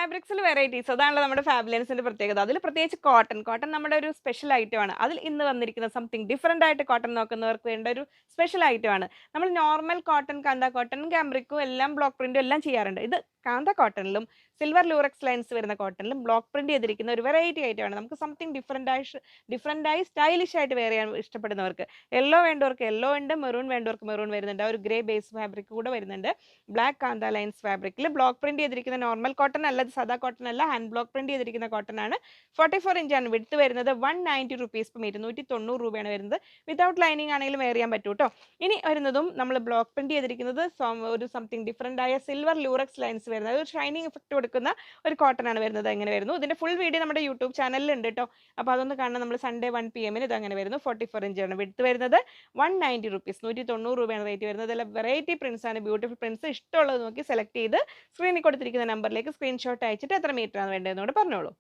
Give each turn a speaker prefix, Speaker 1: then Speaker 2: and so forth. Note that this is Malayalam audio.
Speaker 1: ഫാബ്രിക്സിൽ വെറൈറ്റീസ് അതാണല്ലോ നമ്മുടെ ഫാബുലൻസിന്റെ പ്രത്യേകത. അതിൽ പ്രത്യേകിച്ച് കോട്ടൺ നമ്മുടെ ഒരു സ്പെഷ്യൽ ഐറ്റം ആണ്. അതിൽ ഇന്ന് വന്നിരിക്കുന്ന സംതിങ് ഡിഫറന്റ് ആയിട്ട് കോട്ടൺ നോക്കുന്നവർക്ക് വേണ്ട ഒരു സ്പെഷ്യൽ ഐറ്റം ആണ്. നമ്മൾ നോർമൽ കോട്ടൺ, കാന്ത കോട്ടൺ, കാംബ്രിക്കും എല്ലാം ബ്ലോക്ക് പ്രിന്റും എല്ലാം ചെയ്യാറുണ്ട്. ഇത് കാന്ത കോട്ടണിലും സിൽവർ ലൂറക്സ് ലൈൻസ് വരുന്ന കോട്ടണിലും ബ്ലോക്ക് പ്രിന്റ് ചെയ്തിരിക്കുന്ന ഒരു വെറൈറ്റി ഐറ്റം ആണ്. നമുക്ക് സംതിങ് ഡിഫറൻ്റ് ആയി സ്റ്റൈലിഷ് ആയിട്ട് വെയർ ചെയ്യാൻ ഇഷ്ടപ്പെടുന്നവർക്ക്, യെല്ലോ വേണ്ടവർക്ക് യെല്ലോ ഉണ്ട്, മെറൂൺ വേണ്ടവർക്ക് മെറൂൺ വരുന്നുണ്ട്. ഒരു ഗ്രേ ബേസ് ഫാബ്രിക് കൂടെ വരുന്നുണ്ട്. ബ്ലാക്ക് കാന്ത ലൈൻസ് ഫാബ്രിക്കിൽ ബ്ലോക്ക് പ്രിന്റ് ചെയ്തിരിക്കുന്ന നോർമൽ കോട്ടൺ അല്ല, സാധാ കോട്ടൺ അല്ല, ഹാൻഡ് ബ്ലോക്ക് പ്രിന്റ് ചെയ്തിരിക്കുന്ന കോട്ടൺ ആണ്. 44 ഇഞ്ചാണ് വിഡ്ത്ത് വരുന്നത്. 190 റുപ്പീസ് പെർ മീറ്റർ, 190 രൂപയാണ് വരുന്നത്. വിതൗട്ട് ലൈനിങ് ആണെങ്കിലും വെയർ ചെയ്യാൻ പറ്റൂ കേട്ടോ. ഇനി വരുന്നതും നമ്മൾ ബ്ലോക്ക് പ്രിന്റ് ചെയ്തിരിക്കുന്നത് ഒരു സംതിങ് ഡിഫറൻ്റ് ആയ സിൽവർ ലൂറക്സ് ലൈൻസ് വരുന്നത്, ഒരു ഷൈനിങ് എഫക്ട് കൊടുക്കുന്ന ഒരു കോട്ടൺ ആണ് വരുന്നത്. എങ്ങനെ വരുന്നു ഇതിന്റെ ഫുൾ വീഡിയോ നമ്മുടെ യൂട്യൂബ് ചാനലിൽ ഉണ്ട് കേട്ടോ. അപ്പോൾ അതൊന്ന് കാണണം. നമ്മൾ സൺഡേ 1 PM ഇത് അങ്ങനെ വരുന്നു. 44 ഇഞ്ചാണ് വിഡ്ത്ത് വരുന്നത്. 190 റുപ്പീസ്, 190 രൂപയാണ് റേറ്റ് വരുന്നത്. ഇതിൽ വെറൈറ്റി പ്രിന്റ്സ് ആണ്, ബ്യൂട്ടിഫുൾ പ്രിന്റ്സ്. ഇഷ്ടമുള്ളത് നോക്കി സെലക്ട് ചെയ്ത് സ്ക്രീനിൽ കൊടുത്തിരിക്കുന്ന നമ്പറിലേക്ക് സ്ക്രീൻഷോട്ട് അയച്ചിട്ട് എത്ര മീറ്റർ ആണ് വേണ്ടതെന്നോട് പറഞ്ഞോളൂ.